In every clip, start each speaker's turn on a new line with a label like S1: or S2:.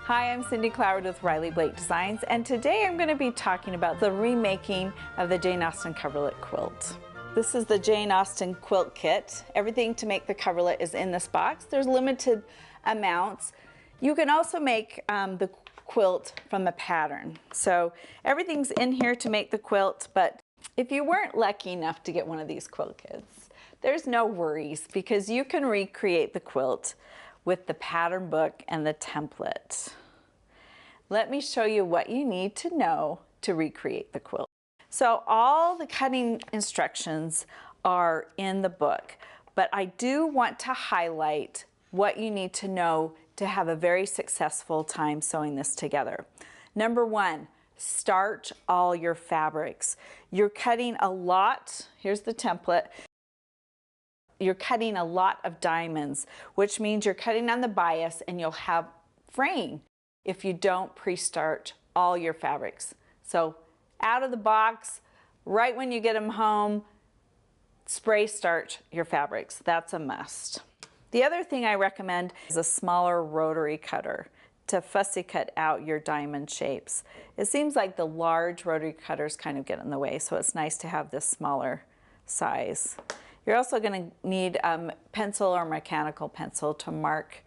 S1: Hi, I'm Cindy Cloward with Riley Blake Designs, and today I'm going to be talking about the remaking of the Jane Austen Coverlet Quilt. This is the Jane Austen Quilt Kit. Everything to make the coverlet is in this box. There's limited amounts. You can also make the quilt from the pattern. So everything's in here to make the quilt, but if you weren't lucky enough to get one of these quilt kits, there's no worries because you can recreate the quilt with the pattern book and the template. Let me show you what you need to know to recreate the quilt. So all the cutting instructions are in the book, but I do want to highlight what you need to know to have a very successful time sewing this together. Number one, starch all your fabrics. You're cutting a lot, here's the template, you're cutting a lot of diamonds, which means you're cutting on the bias and you'll have fraying if you don't pre-starch all your fabrics. So out of the box, right when you get them home, spray starch your fabrics. That's a must. The other thing I recommend is a smaller rotary cutter to fussy cut out your diamond shapes. It seems like the large rotary cutters kind of get in the way, so it's nice to have this smaller size. You're also going to need a pencil or mechanical pencil to mark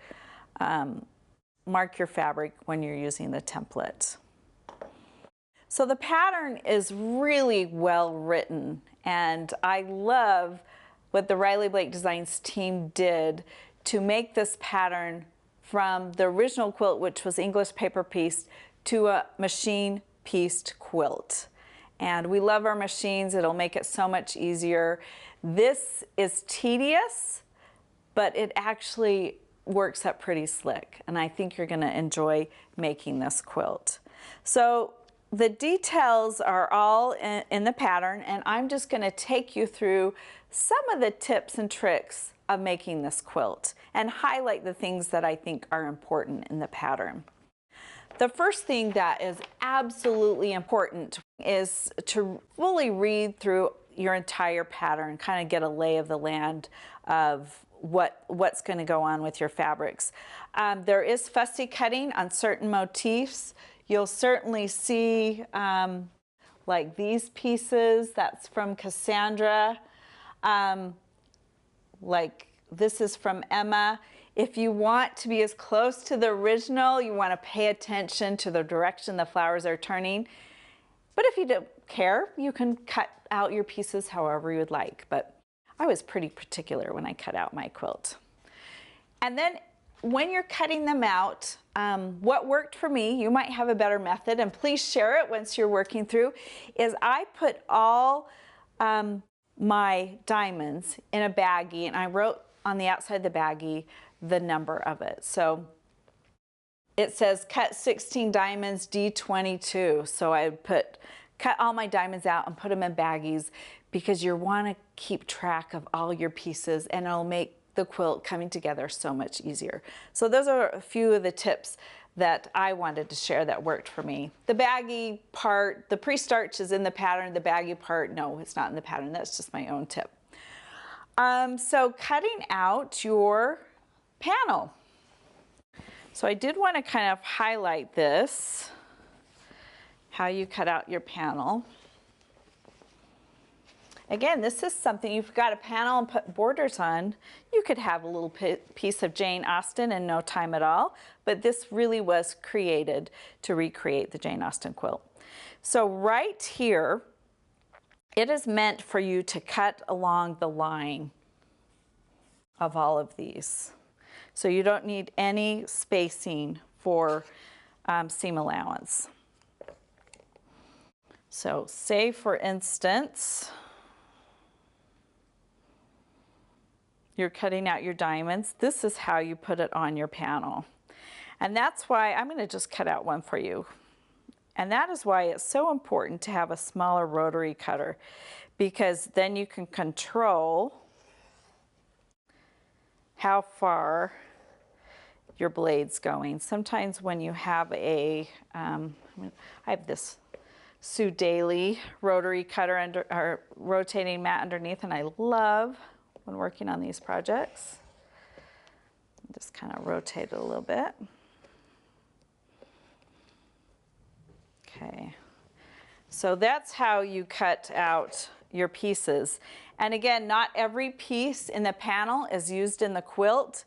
S1: your fabric when you're using the template. So the pattern is really well written, and I love what the Riley Blake Designs team did to make this pattern from the original quilt, which was English paper pieced, to a machine pieced quilt. And we love our machines. It'll make it so much easier. This is tedious, but it actually works up pretty slick. And I think you're gonna enjoy making this quilt. So the details are all in the pattern, and I'm just gonna take you through some of the tips and tricks of making this quilt and highlight the things that I think are important in the pattern. The first thing that is absolutely important is to fully read through your entire pattern, kind of get a lay of the land of what's going to go on with your fabrics. There is fussy cutting on certain motifs. You'll certainly see like these pieces, that's from Cassandra. Like this is from Emma. If you want to be as close to the original, you want to pay attention to the direction the flowers are turning. But if you don't care, you can cut out your pieces however you would like. But I was pretty particular when I cut out my quilt. And then when you're cutting them out, what worked for me, you might have a better method, and please share it once you're working through, is I put all my diamonds in a baggie, and I wrote on the outside of the baggie the number of it. So it says cut 16 diamonds D22. So I cut all my diamonds out and put them in baggies because you want to keep track of all your pieces, and it'll make the quilt coming together so much easier. So those are a few of the tips that I wanted to share that worked for me. The baggie part, the pre-starch is in the pattern. The baggie part, no, it's not in the pattern. That's just my own tip. So cutting out your panel. So I did want to kind of highlight this, how you cut out your panel. Again, this is something, you've got a panel and put borders on, you could have a little piece of Jane Austen in no time at all, but this really was created to recreate the Jane Austen quilt. So right here, it is meant for you to cut along the line of all of these. So you don't need any spacing for seam allowance. So say for instance, you're cutting out your diamonds. This is how you put it on your panel. And that's why I'm going to just cut out one for you. And that is why it's so important to have a smaller rotary cutter, because then you can control how far your blade's going. Sometimes when you have I have this Sue Daly rotary cutter or rotating mat underneath, and I love when working on these projects. Just kind of rotate it a little bit. Okay, so that's how you cut out your pieces. And again, not every piece in the panel is used in the quilt,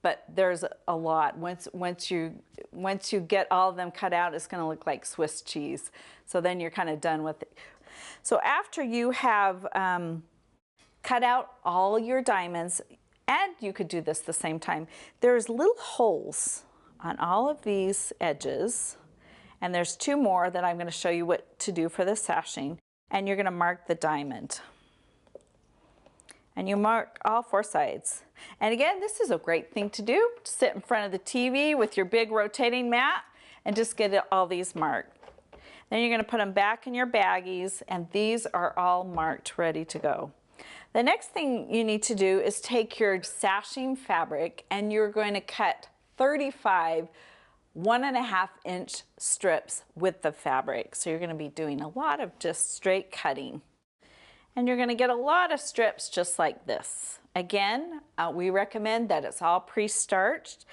S1: but there's a lot. Once you get all of them cut out, it's going to look like Swiss cheese. So then you're kind of done with it. So after you have cut out all your diamonds, and you could do this the same time, there's little holes on all of these edges, and there's 2 more that I'm going to show you what to do for the sashing, and you're going to mark the diamond. And you mark all 4 sides. And again, this is a great thing to do. Sit in front of the TV with your big rotating mat and just get all these marked. Then you're going to put them back in your baggies, and these are all marked, ready to go. The next thing you need to do is take your sashing fabric, and you're going to cut 35 1.5-inch strips with the fabric. So you're going to be doing a lot of just straight cutting. And you're going to get a lot of strips just like this. Again, we recommend that it's all pre-starched.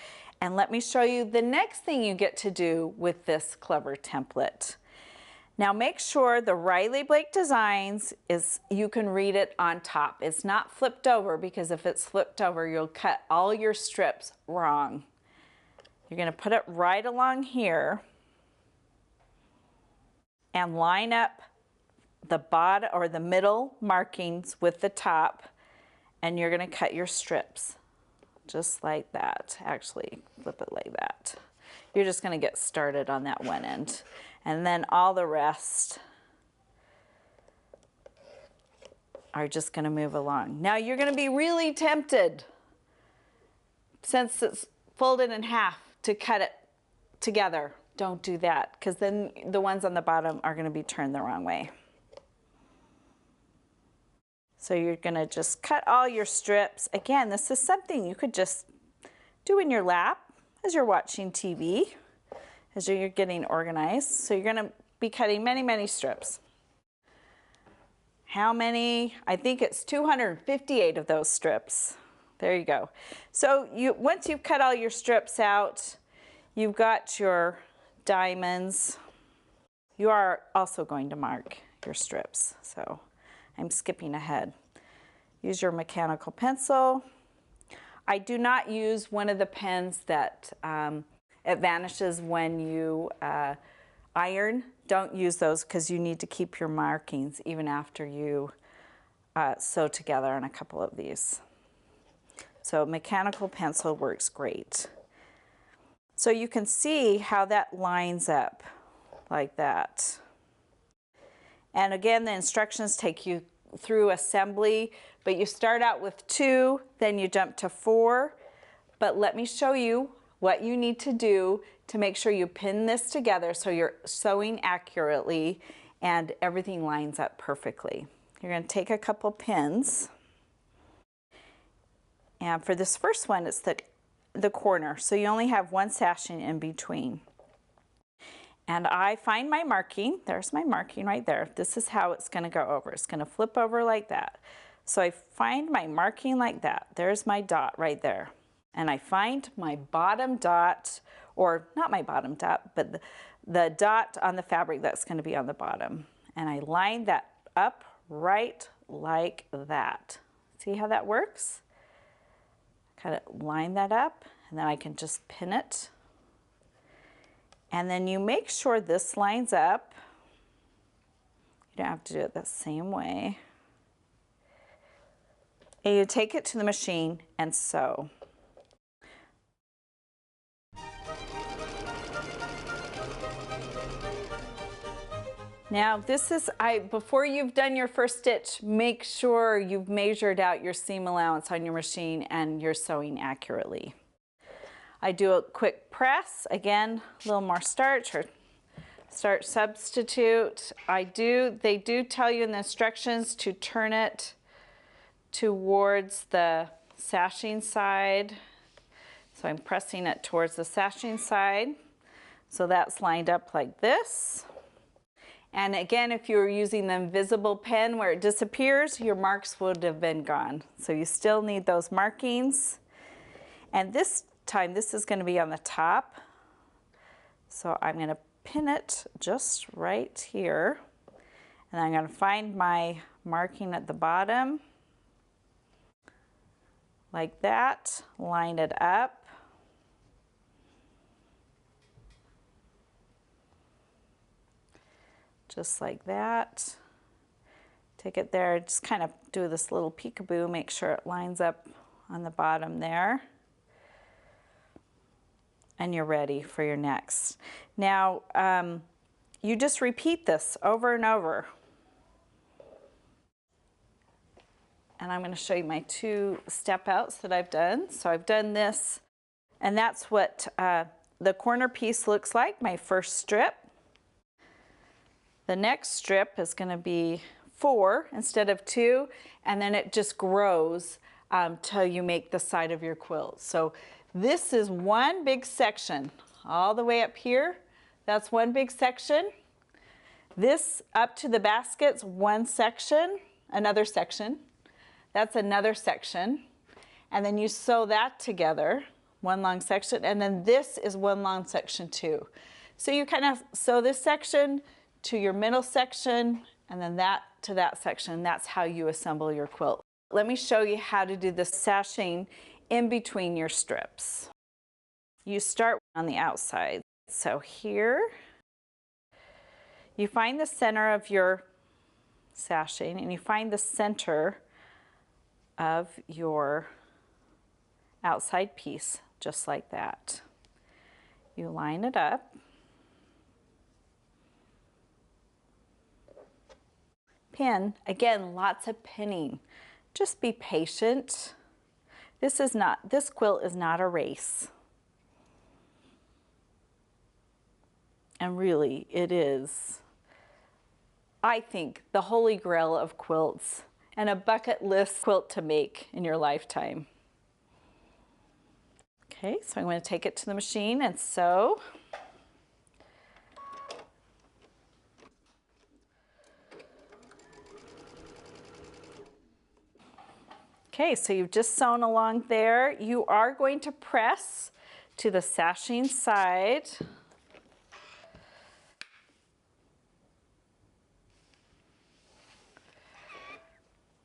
S1: And let me show you the next thing you get to do with this clever template. Now make sure the Riley Blake Designs you can read it on top. It's not flipped over, because if it's flipped over, you'll cut all your strips wrong. You're going to put it right along here and line up the bottom or the middle markings with the top, and you're going to cut your strips just like that. Actually, flip it like that. You're just going to get started on that one end, and then all the rest are just going to move along. Now you're going to be really tempted, since it's folded in half, to cut it together. Don't do that, because then the ones on the bottom are going to be turned the wrong way. So you're going to just cut all your strips. Again, this is something you could just do in your lap as you're watching TV, as you're getting organized. So you're going to be cutting many, many strips. How many? I think it's 258 of those strips. There you go. So once you've cut all your strips out, you've got your diamonds. You are also going to mark your strips. So I'm skipping ahead. Use your mechanical pencil. I do not use one of the pens that it vanishes when you iron. Don't use those, because you need to keep your markings even after you sew together on a couple of these. So mechanical pencil works great. So you can see how that lines up like that. And again, the instructions take you through assembly, but you start out with 2, then you jump to 4. But let me show you what you need to do to make sure you pin this together so you're sewing accurately and everything lines up perfectly. You're going to take a couple pins. And for this first one, it's the corner. So you only have 1 sashing in between. And I find my marking. There's my marking right there. This is how it's going to go over. It's going to flip over like that. So I find my marking like that. There's my dot right there. And I find my bottom dot, or not my bottom dot, but the dot on the fabric that's going to be on the bottom. And I line that up right like that. See how that works? Kind of line that up, and then I can just pin it. And then you make sure this lines up. You don't have to do it the same way. And you take it to the machine and sew. Now this is, before you've done your first stitch, make sure you've measured out your seam allowance on your machine and you're sewing accurately. I do a quick press, again, a little more starch or starch substitute. They do tell you in the instructions to turn it towards the sashing side. So I'm pressing it towards the sashing side. So that's lined up like this. And again, if you're using the invisible pen where it disappears, your marks would have been gone. So you still need those markings. And this time, this is going to be on the top. So I'm going to pin it just right here. And I'm going to find my marking at the bottom, like that, line it up. Just like that. Take it there, just kind of do this little peekaboo, make sure it lines up on the bottom there. And you're ready for your next. Now, you just repeat this over and over. And I'm going to show you my 2 step outs that I've done. So I've done this, and that's what the corner piece looks like, my first strip. The next strip is going to be 4 instead of 2, and then it just grows till you make the side of your quilt. So this is one big section all the way up here. That's one big section. This up to the basket's one section, another section. That's another section. And then you sew that together, one long section, and then this is one long section too. So you kind of sew this section to your middle section, and then that to that section. That's how you assemble your quilt. Let me show you how to do the sashing in between your strips. You start on the outside. So here, you find the center of your sashing, and you find the center of your outside piece, just like that. You line it up. Pin, again, lots of pinning. Just be patient. This quilt is not a race. And really, it is, I think, the holy grail of quilts and a bucket list quilt to make in your lifetime. Okay, so I'm going to take it to the machine and sew. Okay, so you've just sewn along there. You are going to press to the sashing side.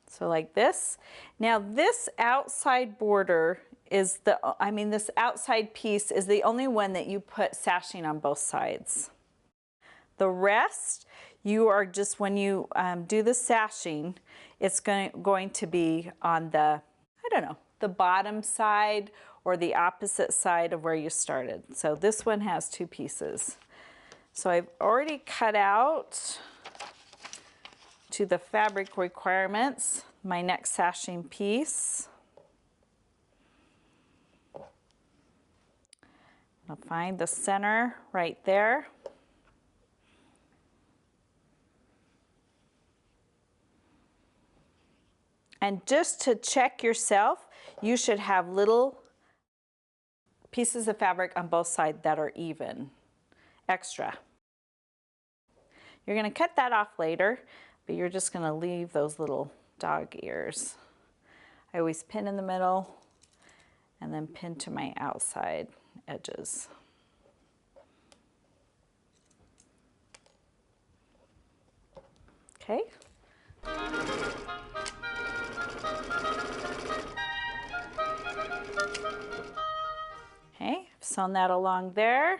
S1: So like this. Now this outside border is this outside piece is the only one that you put sashing on both sides. The rest, you are just, when you do the sashing, it's going to be on the, the bottom side or the opposite side of where you started. So this one has 2 pieces. So I've already cut out to the fabric requirements my next sashing piece. I'll find the center right there. And just to check yourself, you should have little pieces of fabric on both sides that are even, extra. You're going to cut that off later, but you're just going to leave those little dog ears. I always pin in the middle and then pin to my outside edges. Okay. Okay, I've sewn that along there.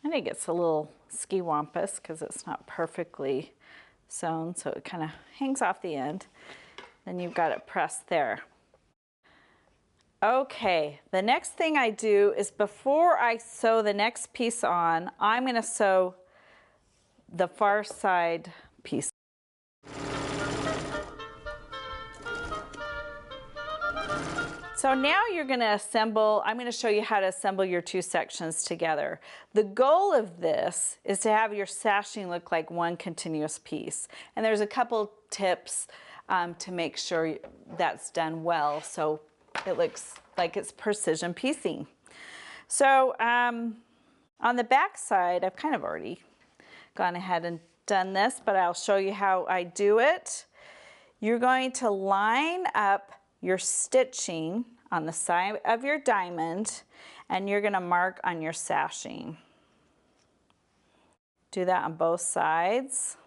S1: And it gets a little ski-wampus because it's not perfectly sewn, so it kind of hangs off the end. Then you've got it pressed there. Okay, the next thing I do is before I sew the next piece on, I'm going to sew the far side piece. So now you're going to assemble, I'm going to show you how to assemble your 2 sections together. The goal of this is to have your sashing look like one continuous piece. And there's a couple tips to make sure that's done well so it looks like it's precision piecing. So on the back side, I've kind of already gone ahead and done this, but I'll show you how I do it. You're going to line up your stitching on the side of your diamond, and you're going to mark on your sashing. Do that on both sides.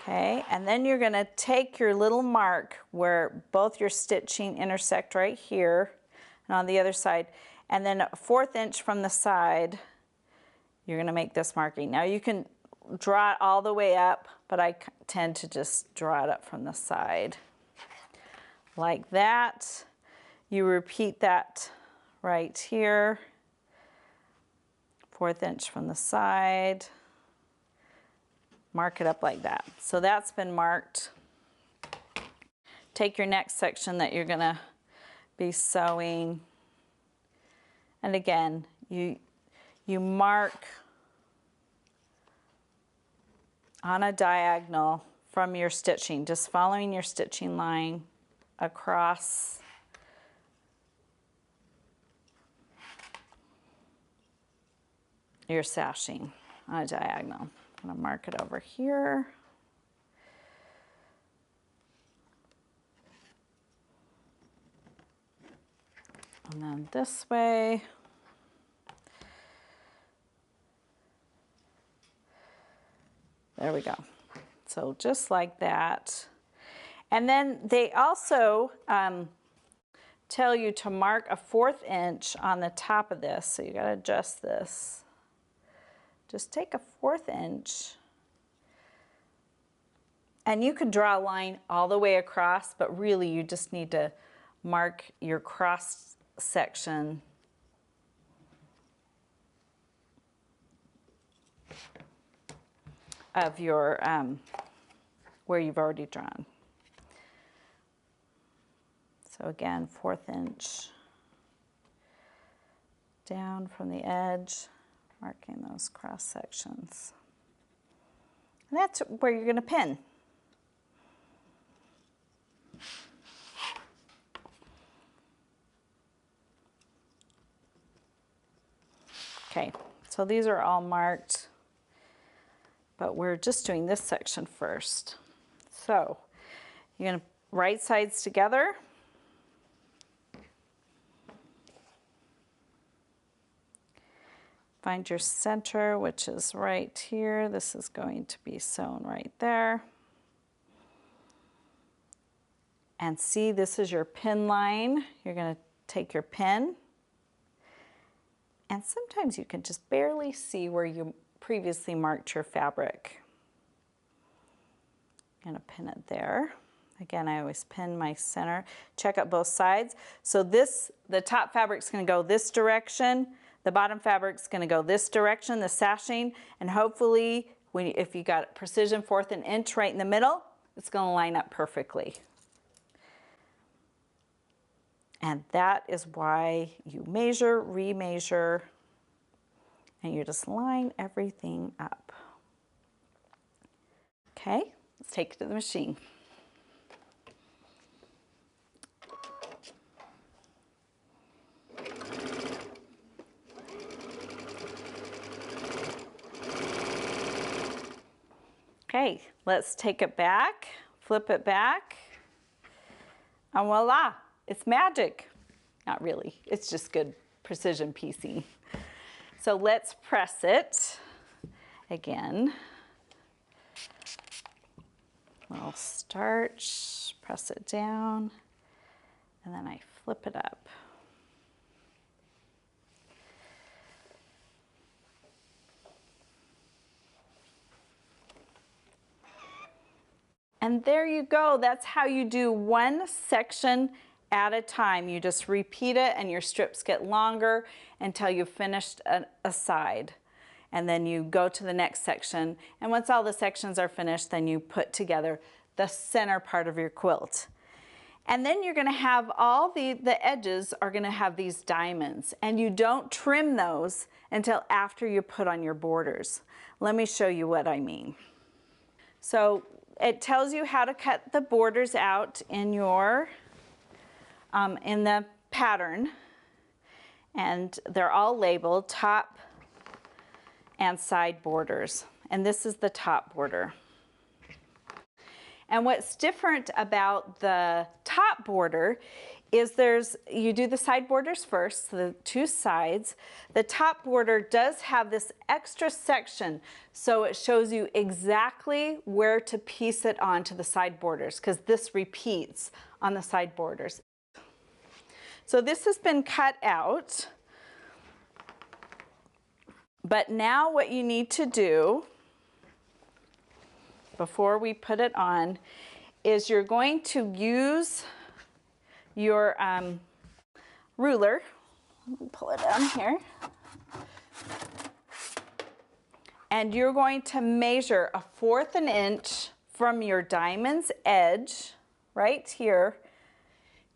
S1: Okay, and then you're going to take your little mark where both your stitching intersect right here and on the other side, and then a 1/4 inch from the side, you're going to make this marking. Now you can draw it all the way up, but I tend to just draw it up from the side. Like that. You repeat that right here. 1/4 inch from the side. Mark it up like that. So that's been marked. Take your next section that you're gonna be sewing. And again, you mark on a diagonal from your stitching, just following your stitching line across your sashing on a diagonal. I'm going to mark it over here. And then this way. There we go. So just like that. And then they also tell you to mark a 1/4 inch on the top of this. So you got to adjust this. Just take a 1/4 inch, and you could draw a line all the way across, but really you just need to mark your cross section of your, where you've already drawn. So again, 1/4 inch down from the edge, marking those cross sections. And that's where you're going to pin. Okay, so these are all marked, but we're just doing this section first. So you're going to right sides together. Find your center, which is right here. This is going to be sewn right there. And see, this is your pin line. You're going to take your pin. And sometimes you can just barely see where you previously marked your fabric. I'm going to pin it there. Again, I always pin my center. Check out both sides. So this, the top fabric's going to go this direction. The bottom fabric's going to go this direction, the sashing, and hopefully, if you got precision 1/4 inch right in the middle, it's going to line up perfectly. And that is why you measure, remeasure, and you just line everything up. Okay, let's take it to the machine. Okay, let's take it back, flip it back, and voila, it's magic. Not really, it's just good precision piecing. So let's press it again. Little starch, press it down, and then I flip it up. And there you go. That's how you do one section at a time. You just repeat it and your strips get longer until you've finished a side. And then you go to the next section. And once all the sections are finished, then you put together the center part of your quilt. And then you're going to have all the edges are going to have these diamonds. And you don't trim those until after you put on your borders. Let me show you what I mean. So it tells you how to cut the borders out in your in the pattern, and they're all labeled top and side borders. And this is the top border. And what's different about the top border is you do the side borders first, so the two sides. The top border does have this extra section, so it shows you exactly where to piece it onto the side borders, because this repeats on the side borders. So this has been cut out, but now what you need to do before we put it on is you're going to use your ruler. Let me pull it down here. And you're going to measure 1/4 an inch from your diamond's edge right here,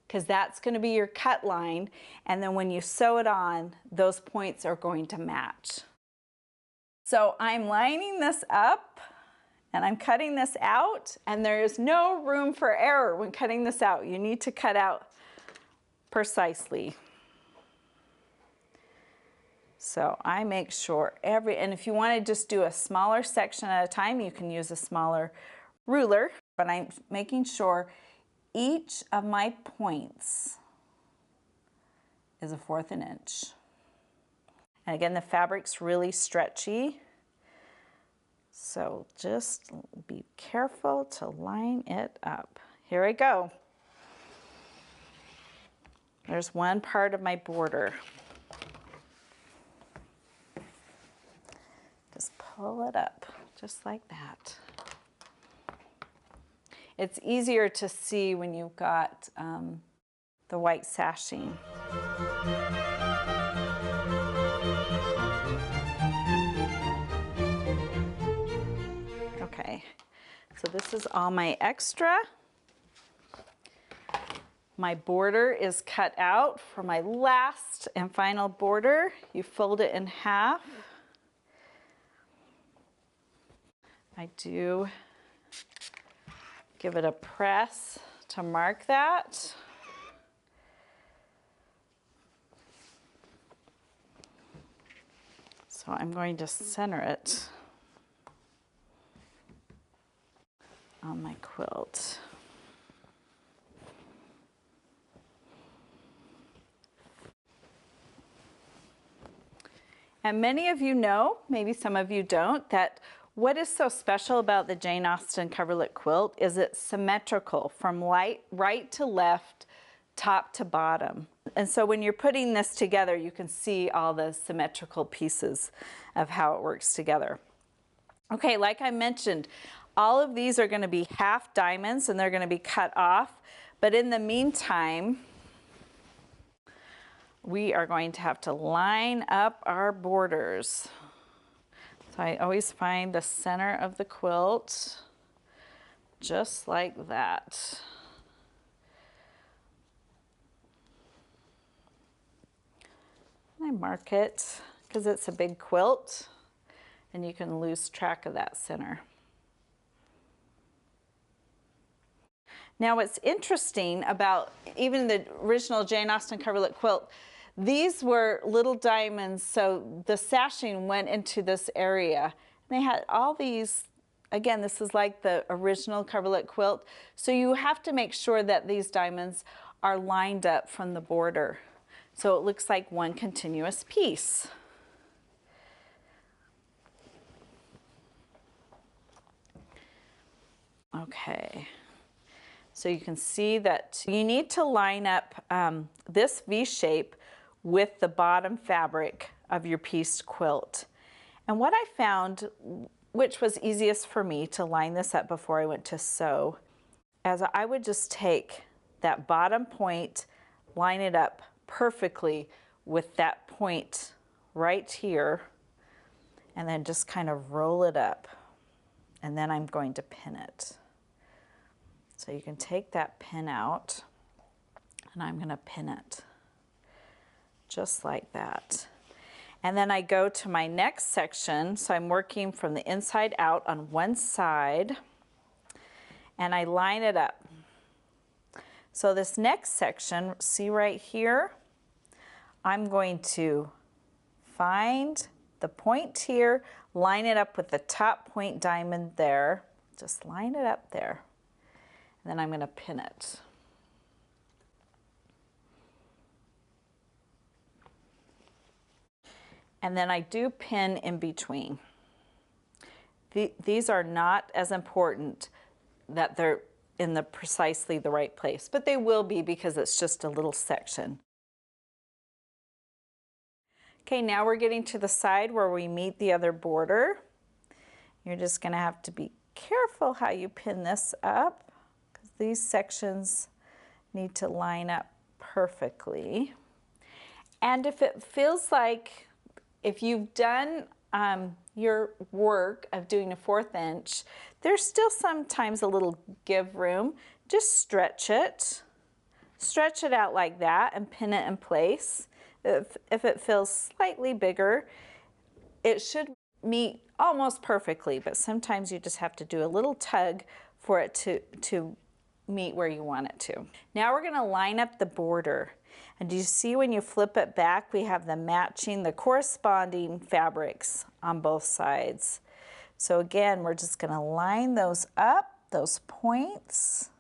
S1: because that's going to be your cut line. And then when you sew it on, those points are going to match. So I'm lining this up and I'm cutting this out, and there is no room for error when cutting this out. You need to cut out precisely. So I make sure and if you want to just do a smaller section at a time, you can use a smaller ruler, but I'm making sure each of my points is 1/4 an inch. And again, the fabric's really stretchy, so just be careful to line it up. Here I go. There's one part of my border. Just pull it up, just like that. It's easier to see when you've got the white sashing. Okay, so this is all my extra. My border is cut out for my last and final border. You fold it in half. I do give it a press to mark that. So I'm going to center it on my quilt. And many of you know, maybe some of you don't, that what is so special about the Jane Austen Coverlet Quilt is it's symmetrical from right to left, top to bottom. And so when you're putting this together, you can see all the symmetrical pieces of how it works together. Okay, like I mentioned, all of these are going to be half diamonds and they're going to be cut off. But in the meantime, we are going to have to line up our borders. So I always find the center of the quilt, just like that. I mark it because it's a big quilt and you can lose track of that center. Now what's interesting about even the original Jane Austen Coverlet Quilt, these were little diamonds, so the sashing went into this area. And they had all these, again, this is like the original Coverlet Quilt, so you have to make sure that these diamonds are lined up from the border, so it looks like one continuous piece. Okay. So you can see that you need to line up this V shape with the bottom fabric of your pieced quilt. And what I found, which was easiest for me to line this up before I went to sew, as I would just take that bottom point, line it up perfectly with that point right here, and then just kind of roll it up. And then I'm going to pin it. So you can take that pin out, and I'm going to pin it just like that. And then I go to my next section, so I'm working from the inside out on one side, and I line it up. So this next section, see right here, I'm going to find the point here, line it up with the top point diamond there. Just line it up there. And then I'm going to pin it. And then I do pin in between. These are not as important that they're in precisely the right place, but they will be because it's just a little section. Okay, now we're getting to the side where we meet the other border. You're just going to have to be careful how you pin this up because these sections need to line up perfectly. And if it feels like if you've done your work of doing a 1/4 inch, there's still sometimes a little give room. Just stretch it out like that and pin it in place. If it feels slightly bigger, it should meet almost perfectly, but sometimes you just have to do a little tug for it to meet where you want it to. Now we're going to line up the border. And do you see when you flip it back, we have the corresponding fabrics on both sides. So again, we're just going to line those up, those points.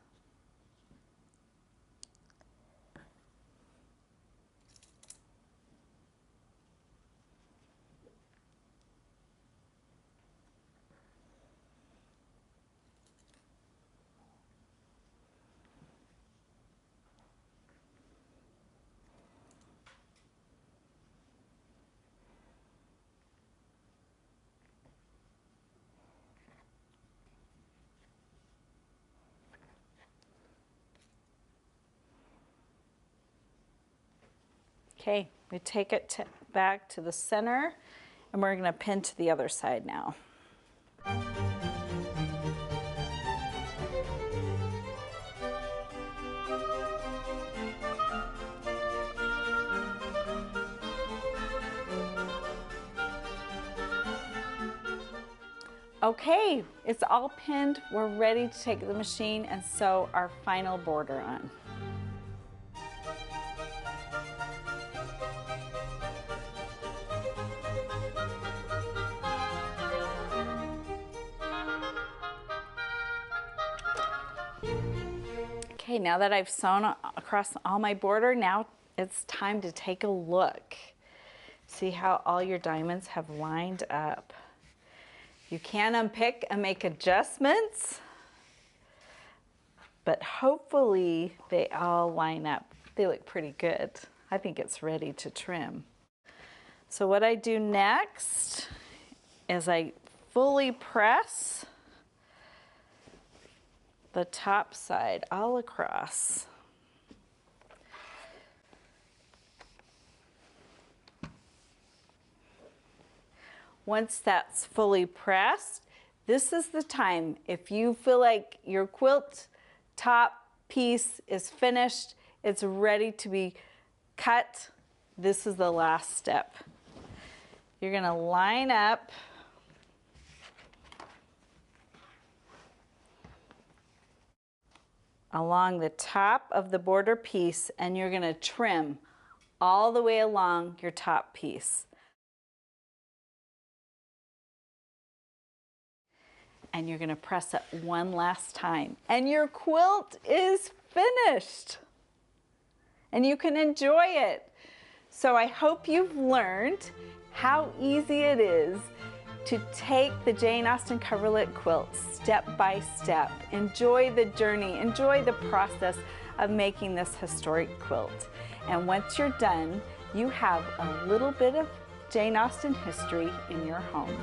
S1: Okay, we take it back to the center and we're going to pin to the other side now. Okay, it's all pinned. We're ready to take the machine and sew our final border on. Okay, now that I've sewn across all my border, now it's time to take a look. See how all your diamonds have lined up. You can unpick and make adjustments, but hopefully they all line up. They look pretty good. I think it's ready to trim. So what I do next is I fully press the top side all across. Once that's fully pressed, this is the time. If you feel like your quilt top piece is finished, it's ready to be cut, this is the last step. You're going to line up along the top of the border piece and you're going to trim all the way along your top piece. And you're going to press it one last time and your quilt is finished and you can enjoy it. So I hope you've learned how easy it is to take the Jane Austen Coverlet Quilt step by step. Enjoy the journey, enjoy the process of making this historic quilt. And once you're done, you have a little bit of Jane Austen history in your home.